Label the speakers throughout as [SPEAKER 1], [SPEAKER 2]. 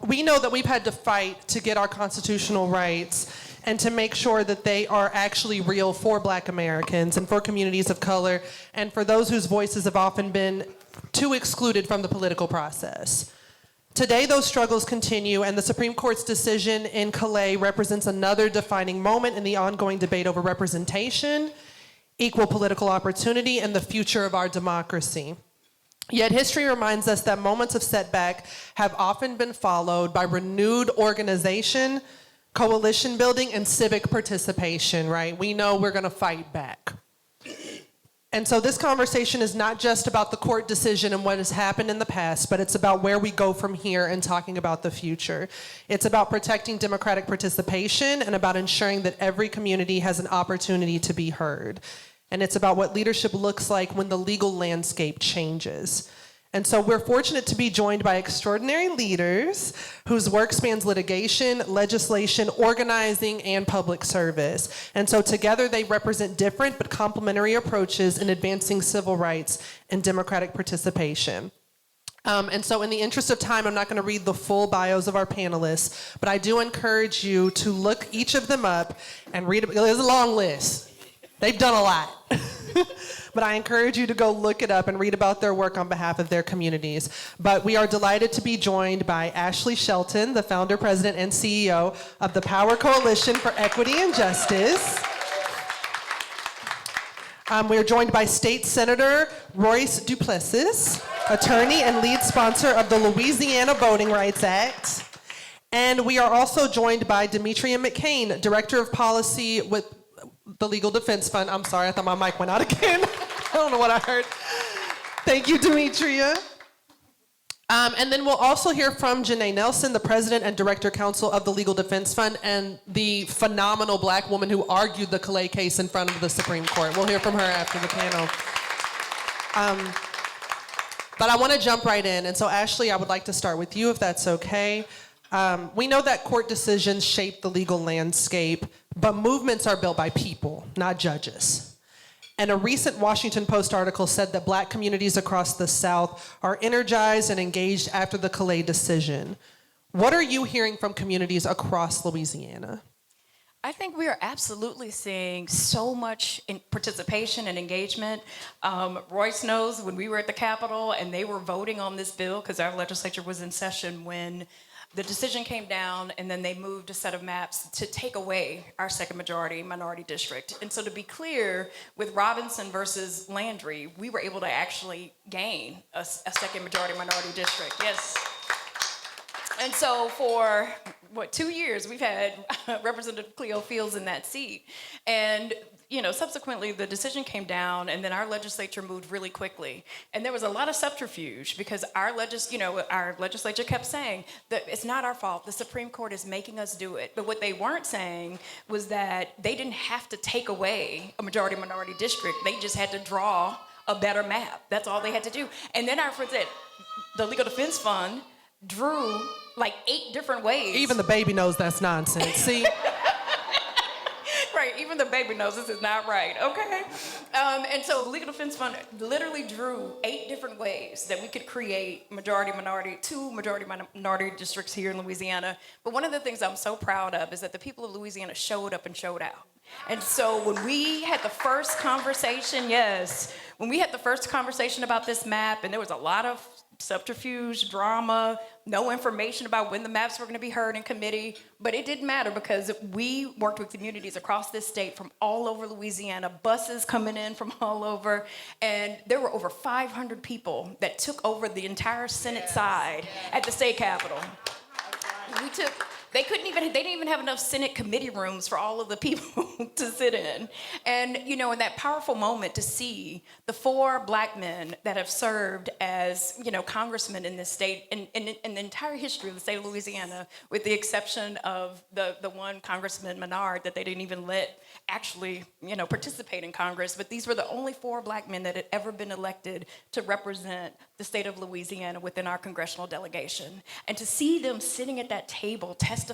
[SPEAKER 1] we know that we've had to fight to get our constitutional rights and to make sure that they are actually real for Black Americans and for communities of color and for those whose voices have often been too excluded from the political process. Today, those struggles continue, and the Supreme Court's decision in Callais represents another defining moment in the ongoing debate over representation, equal political opportunity, and the future of our democracy. Yet history reminds us that moments of setback have often been followed by renewed organization, coalition building, and civic participation, right? We know we're gonna fight back. And so this conversation is not just about the court decision and what has happened in the past, but it's about where we go from here and talking about the future. It's about protecting democratic participation and about ensuring that every community has an opportunity to be heard. And it's about what leadership looks like when the legal landscape changes. And so we're fortunate to be joined by extraordinary leaders whose work spans litigation, legislation, organizing, and public service. And so together they represent different but complementary approaches in advancing civil rights and democratic participation. And so in the interest of time, I'm not going to read the full bios of our panelists, but I do encourage you to look each of them up and read it. There's a long list. They've done a lot. But I encourage you to go look it up and read about their work on behalf of their communities. But we are delighted to be joined by Ashley Shelton, the founder, president, and CEO of the Power Coalition for Equity and Justice. We are joined by State Senator Royce Duplessis, attorney and lead sponsor of the Louisiana Voting Rights Act. And we are also joined by Demetria McCain, Director of Policy with the Legal Defense Fund. I'm sorry, I thought my mic went out again. I don't know what I heard. Thank you, Demetria. And then we'll also hear from Janae Nelson, the President and Director Counsel of the Legal Defense Fund, and the phenomenal Black woman who argued the Callais case in front of the Supreme Court. We'll hear from her after the panel. But I want to jump right in. And so, Ashley, I would like to start with you, if that's okay. We know that court decisions shape the legal landscape, but movements are built by people, not judges. And a recent Washington Post article said that Black communities across the South are energized and engaged after the Callais decision. What are you hearing from communities across Louisiana?
[SPEAKER 2] I think we are absolutely seeing so much participation and engagement. Royce knows when we were at the Capitol and they were voting on this bill, because our legislature was in session when the decision came down, and then they moved a set of maps to take away our second majority minority district. And so to be clear, with Robinson versus Landry, we were able to actually gain a second majority minority district. Yes. And so for, 2 years, we've had Representative Cleo Fields in that seat. And subsequently the decision came down, and then our legislature moved really quickly. And there was a lot of subterfuge because our legislature kept saying that it's not our fault. The Supreme Court is making us do it. But what they weren't saying was that they didn't have to take away a majority minority district. They just had to draw a better map. That's all they had to do. And then our friends at the Legal Defense Fund drew like 8 different ways.
[SPEAKER 1] Even the baby knows that's nonsense. See?
[SPEAKER 2] Right, even the baby knows this is not right, okay? And so the Legal Defense Fund literally drew 8 different ways that we could create 2 majority-minority districts here in Louisiana. But one of the things I'm so proud of is that the people of Louisiana showed up and showed out. And so when we had the first conversation, about this map, and there was a lot of subterfuge, drama, no information about when the maps were going to be heard in committee, but it didn't matter because we worked with communities across this state from all over Louisiana, buses coming in from all over, and there were over 500 people that took over the entire Senate side at the state capitol. They didn't even have enough Senate committee rooms for all of the people to sit in. And, in that powerful moment to see the 4 Black men that have served as, congressmen in this state, in the entire history of the state of Louisiana, with the exception of the one Congressman Menard that they didn't even let actually, participate in Congress. But these were the only 4 Black men that had ever been elected to represent the state of Louisiana within our congressional delegation. And to see them sitting at that table testifying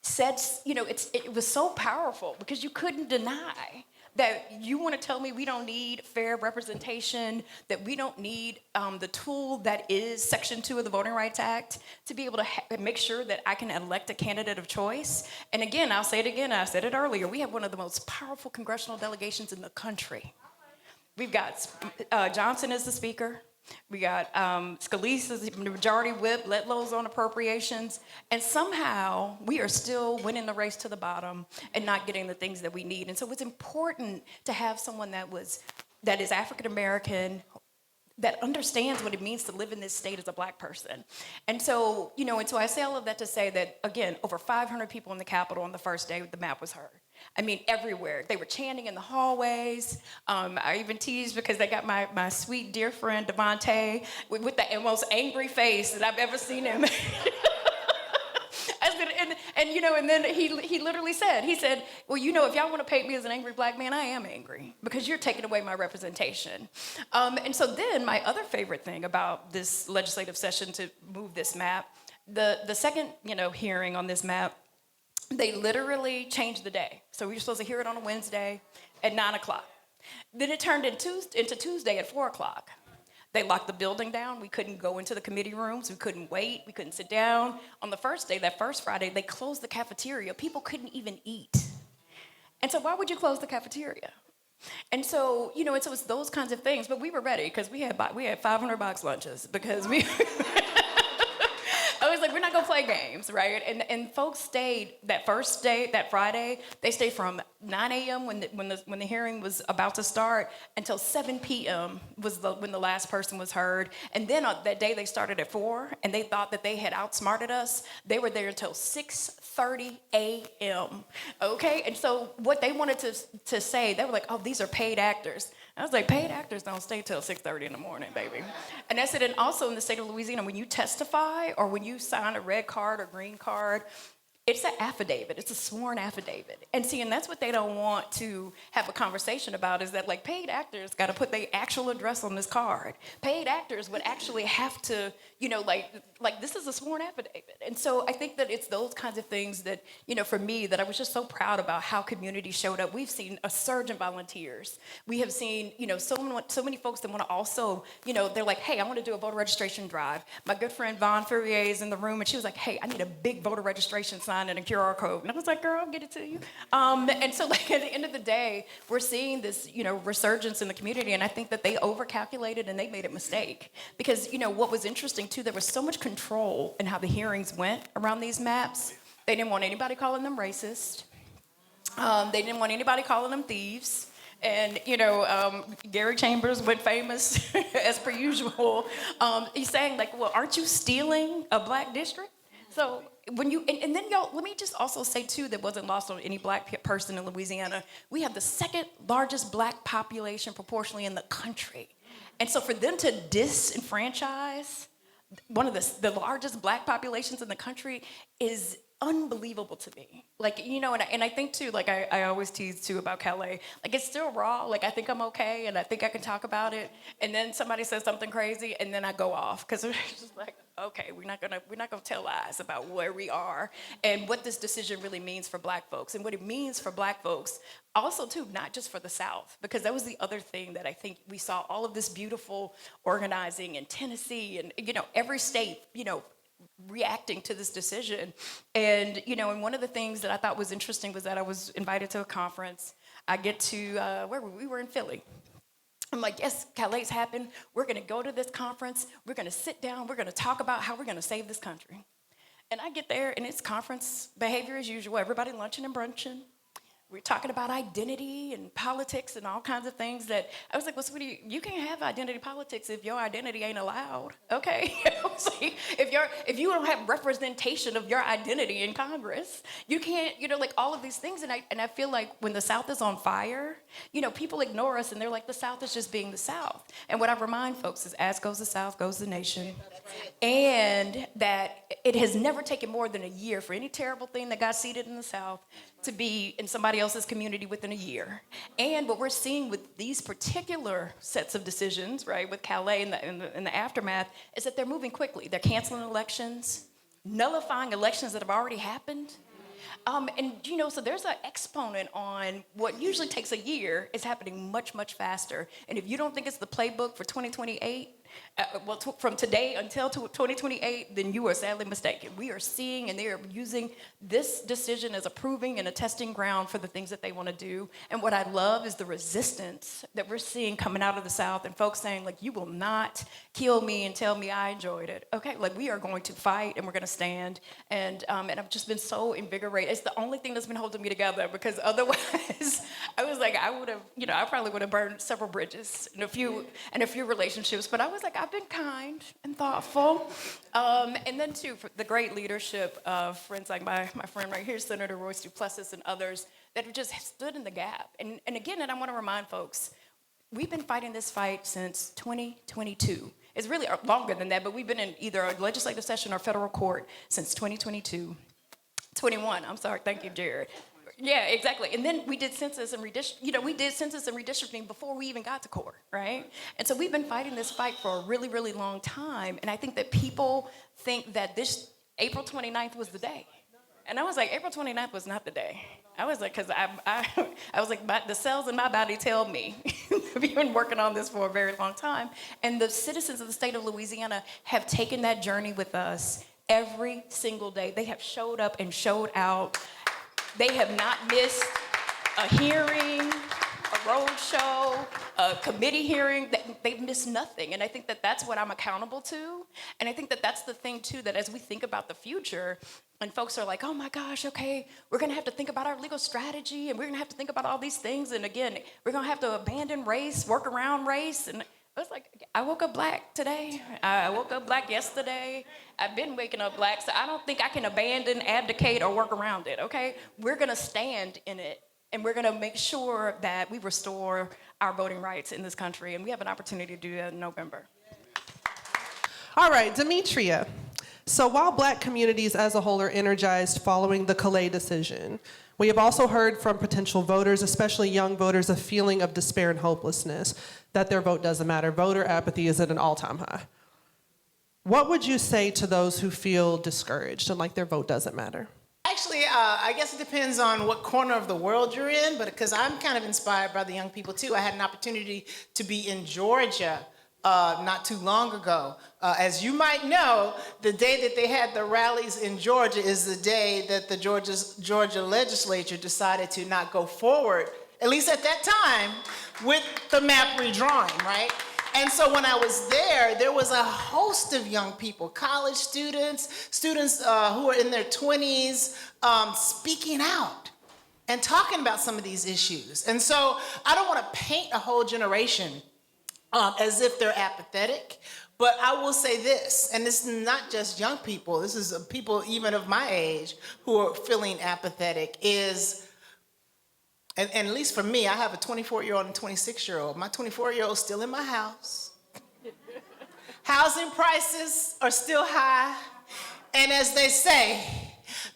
[SPEAKER 2] it was so powerful because you couldn't deny that you want to tell me we don't need fair representation, that we don't need the tool that is Section 2 of the Voting Rights Act to be able to make sure that I can elect a candidate of choice. And again, I'll say it again, I said it earlier, we have one of the most powerful congressional delegations in the country. We've got Johnson as the speaker. We got Scalise as the majority whip, Letlow's on appropriations, and somehow we are still winning the race to the bottom and not getting the things that we need. And so it's important to have someone that is African American, that understands what it means to live in this state as a black person. And so, and so I say all of that to say that, again, over 500 people in the Capitol on the first day the map was heard. I mean, everywhere. They were chanting in the hallways. I even teased because they got my sweet dear friend, Devontae, with the most angry face that I've ever seen him. I said, and then he literally said, well, if y'all want to paint me as an angry black man, I am angry because you're taking away my representation. And so then my other favorite thing about this legislative session to move this map, the second, hearing on this map, they literally changed the day. So we were supposed to hear it on a Wednesday at 9 o'clock. Then it turned into Tuesday at 4 o'clock. They locked the building down. We couldn't go into the committee rooms. We couldn't wait. We couldn't sit down. On the first day, that first Friday, they closed the cafeteria. People couldn't even eat. And so why would you close the cafeteria? And so, and so it's those kinds of things. But we were ready because we had 500 box lunches because we... I was like, we're not gonna play games, right? And folks stayed that first day, that Friday. They stayed from 9 a.m. when the hearing was about to start until 7 p.m. when the last person was heard. And then that day they started at 4, and they thought that they had outsmarted us. They were there until 6:30 a.m. Okay, and so what they wanted to say, they were like, oh, these are paid actors. I was like, paid actors don't stay till 6:30 in the morning, baby. And I said, and also in the state of Louisiana, when you testify or when you sign a red card or green card, it's an affidavit. It's a sworn affidavit. And that's what they don't want to have a conversation about is that, like, paid actors got to put their actual address on this card. Paid actors would actually have to, like this is a sworn affidavit. And so I think that it's those kinds of things that, for me, that I was just so proud about how community showed up. We've seen a surge in volunteers. We have seen, so many folks that want to also, they're like, hey, I want to do a voter registration drive. My good friend Vaughn Fourier is in the room, and she was like, hey, I need a big voter registration sign and a QR code. And I was like, girl, I'll get it to you. And so, like, at the end of the day, we're seeing this, resurgence in the community, and I think that they overcalculated and they made a mistake. Because, what was interesting, too, there was so much control in how the hearings went around these maps. They didn't want anybody calling them racist. They didn't want anybody calling them thieves. And, Gary Chambers went famous, as per usual. He's saying, like, well, aren't you stealing a black district? So when you, and then y'all, let me just also say too, that wasn't lost on any black person in Louisiana, we have the second largest black population proportionally in the country. And so for them to disenfranchise one of the largest black populations in the country is unbelievable to me. Like, and I think too, like I always tease too about Callais, like it's still raw, like I think I'm okay and I think I can talk about it, and then somebody says something crazy and then I go off because it's just like, okay, we're not gonna tell lies about where we are and what this decision really means for black folks and what it means for black folks also too, not just for the South, because that was the other thing that I think we saw all of this beautiful organizing in Tennessee and every state, reacting to this decision. And, and one of the things that I thought was interesting was that I was invited to a conference. I get to, where were we? We were in Philly. I'm like, yes, Callais happened. We're going to go to this conference. We're going to sit down. We're going to talk about how we're going to save this country. And I get there, and it's conference behavior as usual. Everybody lunching and brunching. We're talking about identity and politics and all kinds of things that I was like, well, sweetie, you can't have identity politics if your identity ain't allowed, okay? If you don't have representation of your identity in Congress, you can't, like all of these things. And I feel like when the South is on fire, people ignore us and they're like, the South is just being the South. And what I remind folks is as goes the South, goes the nation. And that it has never taken more than a year for any terrible thing that got seeded in the South to be in somebody else's community within a year. And what we're seeing with these particular sets of decisions, right, with Callais and the aftermath, is that they're moving quickly. They're canceling elections, nullifying elections that have already happened. And so there's an exponent on what usually takes a year is happening much, much faster. And if you don't think it's the playbook for 2028, from today until 2028, then you are sadly mistaken. We are seeing and they are using this decision as a proving and a testing ground for the things that they want to do. And what I love is the resistance that we're seeing coming out of the South and folks saying, like, you will not kill me and tell me I enjoyed it. Okay, like we are going to fight and we're going to stand. And I've just been so invigorated. It's the only thing that's been holding me together because otherwise I was like, I probably would have burned several bridges and a few relationships, but I was like, I've been kind and thoughtful. And then too, for the great leadership of friends like my friend right here, Senator Royce Duplessis and others that have just stood in the gap. And again, I want to remind folks, we've been fighting this fight since 2022. It's really longer than that, but we've been in either a legislative session or federal court since 2022. 21, I'm sorry, thank you, Jared. Yeah, exactly. And then we did census and redistricting before we even got to court, right? And so we've been fighting this fight for a really, really long time. And I think that people think that this April 29th was the day. And I was like, April 29th was not the day. I was like, because I was like, the cells in my body tell me. We've been working on this for a very long time. And the citizens of the state of Louisiana have taken that journey with us every single day. They have showed up and showed out. They have not missed a hearing, a road show, a committee hearing. They've missed nothing. And I think that that's what I'm accountable to. And I think that that's the thing, too, that as we think about the future, and folks are like, oh, my gosh, okay, we're going to have to think about our legal strategy, and we're going to have to think about all these things. And, again, we're going to have to abandon race, work around race. And I was like, I woke up black today. I woke up black yesterday. I've been waking up black, so I don't think I can abandon, abdicate, or work around it, okay? We're going to stand in it, and we're going to make sure that we restore our voting rights in this country, and we have an opportunity to do that in November.
[SPEAKER 1] All right, Demetria. So while Black communities as a whole are energized following the Callais decision, we have also heard from potential voters, especially young voters, a feeling of despair and hopelessness that their vote doesn't matter. Voter apathy is at an all-time high. What would you say to those who feel discouraged and like their vote doesn't matter?
[SPEAKER 3] Actually, I guess it depends on what corner of the world you're in, but because I'm kind of inspired by the young people too. I had an opportunity to be in Georgia not too long ago. As you might know, the day that they had the rallies in Georgia is the day that the Georgia legislature decided to not go forward, at least at that time, with the map redrawing, right? And so when I was there was a host of young people, college students who are in their 20s, speaking out and talking about some of these issues. And so I don't want to paint a whole generation as if they're apathetic, but I will say this, and this is not just young people, this is people even of my age who are feeling apathetic, and at least for me, I have a 24-year-old and 26-year-old. My 24-year-old is still in my house. Housing prices are still high. And as they say,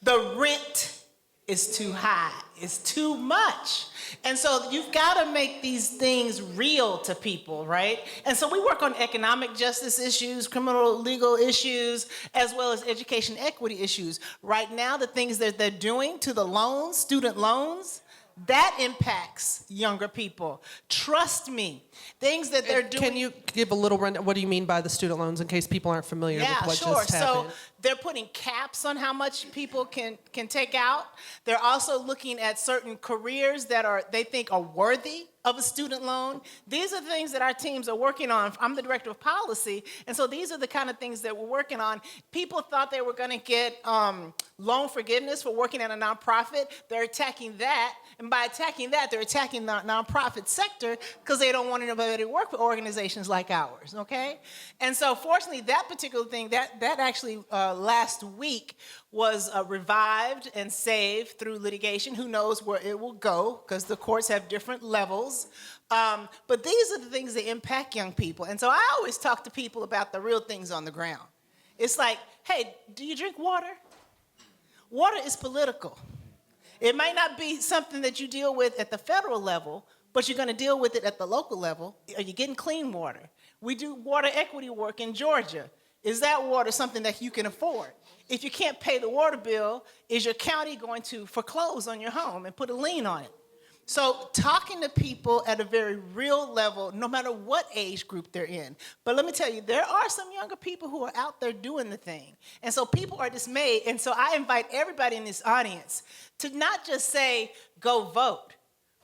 [SPEAKER 3] the rent is too high. It's too much. And so you've got to make these things real to people, right? And so we work on economic justice issues, criminal legal issues, as well as education equity issues. Right now, the things that they're doing to the loans, student loans, that impacts younger people. Trust me, things that they're doing.
[SPEAKER 1] Can you give a little rundown? What do you mean by the student loans in case people aren't familiar with what just happened?
[SPEAKER 3] So they're putting caps on how much people can take out. They're also looking at certain careers that they think are worthy of a student loan. These are things that our teams are working on. I'm the director of policy, and so these are the kind of things that we're working on. People thought they were going to get loan forgiveness for working at a nonprofit. They're attacking that, and by attacking that, they're attacking the nonprofit sector because they don't want anybody to work for organizations like ours, okay? And so fortunately, that particular thing, that actually last week was revived and saved through litigation. Who knows where it will go, because the courts have different levels. But these are the things that impact young people. And so I always talk to people about the real things on the ground. It's like, hey, do you drink water? Water is political. It might not be something that you deal with at the federal level, but you're going to deal with it at the local level. Are you getting clean water? We do water equity work in Georgia. Is that water something that you can afford? If you can't pay the water bill, is your county going to foreclose on your home and put a lien on it? So talking to people at a very real level, no matter what age group they're in. But let me tell you, there are some younger people who are out there doing the thing. And so people are dismayed. And so I invite everybody in this audience to not just say, go vote,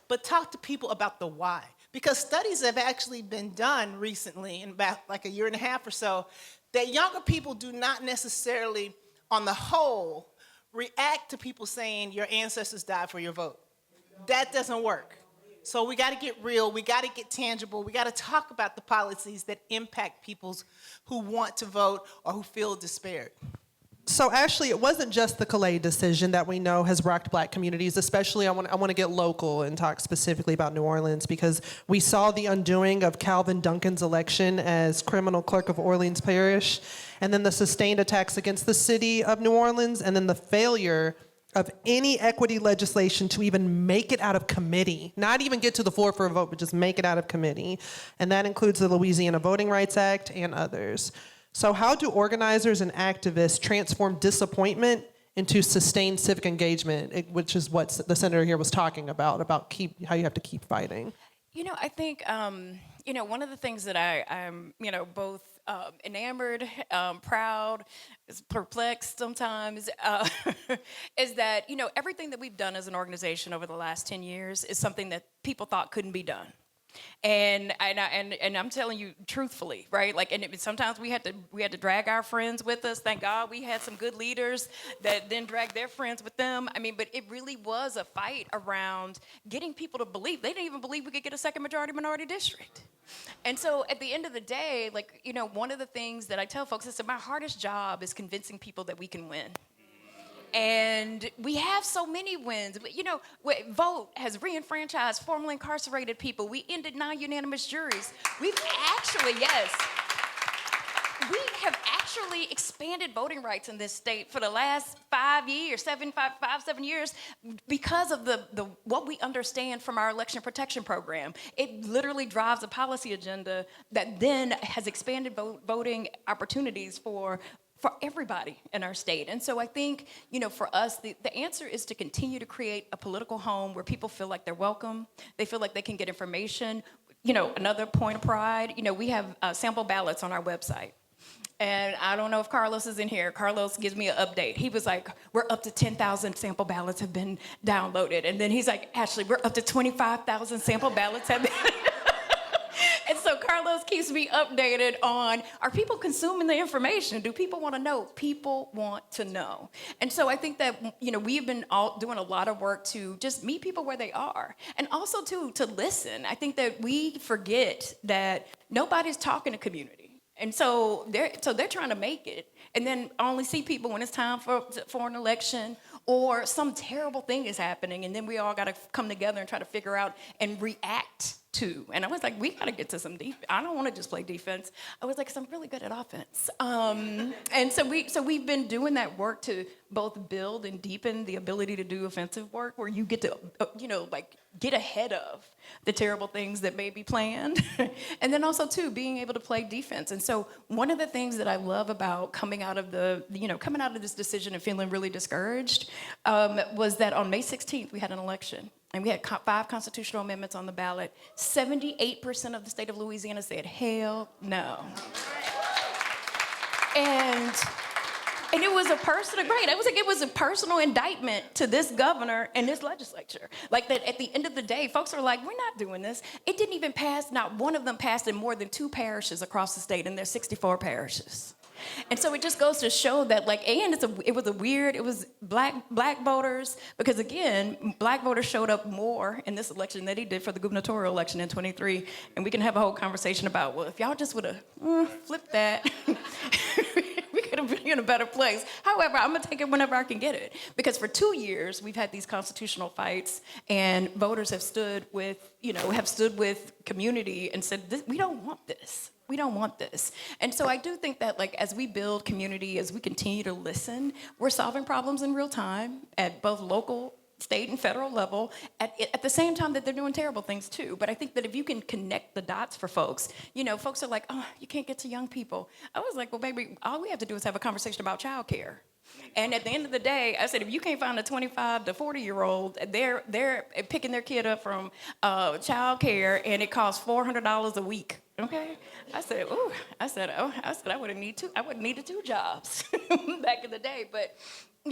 [SPEAKER 3] but talk to people about the why. Because studies have actually been done recently, in about like a year and a half or so, that younger people do not necessarily, on the whole, react to people saying your ancestors died for your vote. That doesn't work. So we got to get real. We got to get tangible. We got to talk about the policies that impact people who want to vote or who feel despaired.
[SPEAKER 1] So Ashley, it wasn't just the Callais decision that we know has rocked black communities, especially I want to get local and talk specifically about New Orleans, because we saw the undoing of Calvin Duncan's election as criminal clerk of Orleans Parish, and then the sustained attacks against the city of New Orleans, and then the failure of any equity legislation to even make it out of committee, not even get to the floor for a vote, but just make it out of committee. And that includes the Louisiana Voting Rights Act and others. So how do organizers and activists transform disappointment into sustained civic engagement, which is what the senator here was talking about how you have to keep fighting?
[SPEAKER 2] I think, one of the things that I'm, both enamored, proud, perplexed sometimes, is that, everything that we've done as an organization over the last 10 years is something that people thought couldn't be done. And I'm telling you truthfully, right? Sometimes we had to drag our friends with us. Thank God we had some good leaders that then dragged their friends with them. But it really was a fight around getting people to believe. They didn't even believe we could get a second majority minority district. And so at the end of the day, one of the things that I tell folks is that my hardest job is convincing people that we can win. And we have so many wins. Vote has re-enfranchised formerly incarcerated people. We ended non-unanimous juries. We have actually expanded voting rights in this state for the last 7 years because of the what we understand from our election protection program. It literally drives a policy agenda that then has expanded voting opportunities for everybody in our state. And so I think, for us, the answer is to continue to create a political home where people feel like they're welcome. They feel like they can get information. Another point of pride, we have sample ballots on our website. And I don't know if Carlos is in here. Carlos gives me an update. He was like, we're up to 10,000 sample ballots have been downloaded. And then he's like, Ashley, we're up to 25,000 sample ballots have been And so Carlos keeps me updated on, are people consuming the information? Do people want to know? People want to know. And so I think that, we've been doing a lot of work to just meet people where they are. And also, to listen. I think that we forget that nobody's talking to community. And so they're trying to make it. And then only see people when it's time for an election or some terrible thing is happening. And then we all got to come together and try to figure out and react to. And I was like, we got to get to some defense. I don't want to just play defense. I was like, because I'm really good at offense. And so we've been doing that work to both build and deepen the ability to do offensive work where you get to, get ahead of the terrible things that may be planned. And then also, too, being able to play defense. And so one of the things that I love about coming out of this decision and feeling really discouraged was that on May 16th, we had an election. And we had 5 constitutional amendments on the ballot. 78% of the state of Louisiana said, hell no. And it was a personal, right? It was a personal indictment to this governor and this legislature. That at the end of the day, folks are like, we're not doing this. It didn't even pass, not one of them passed in more than 2 parishes across the state, and there's 64 parishes. And so it just goes to show that, it was black voters, because again, black voters showed up more in this election than they did for the gubernatorial election in 23. And we can have a whole conversation about, well, if y'all just would have flipped that, we could have been in a better place. However, I'm gonna take it whenever I can get it. Because for 2 years, we've had these constitutional fights, and voters have stood with community and said, we don't want this. We don't want this. And so I do think that as we build community, as we continue to listen, we're solving problems in real time at both local, state and federal level at the same time that they're doing terrible things too. But I think that if you can connect the dots for folks, folks are like, oh, you can't get to young people. I was like, well, baby, all we have to do is have a conversation about childcare. And at the end of the day, I said, if you can't find a 25 to 40-year-old, they're picking their kid up from child care, and it costs $400 a week. Okay, I said, I wouldn't needed 2 jobs back in the day, but.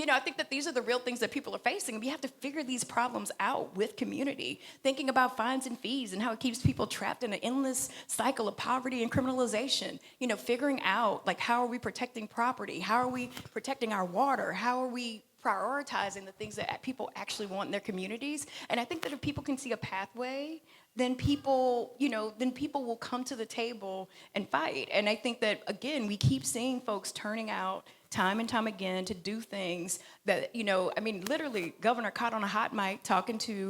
[SPEAKER 2] I think that these are the real things that people are facing. We have to figure these problems out with community, thinking about fines and fees and how it keeps people trapped in an endless cycle of poverty and criminalization. Figuring out, like, how are we protecting property? How are we protecting our water? How are we prioritizing the things that people actually want in their communities? And I think that if people can see a pathway, then people will come to the table and fight. And I think that, again, we keep seeing folks turning out time and time again to do things that, literally, Governor caught on a hot mic talking to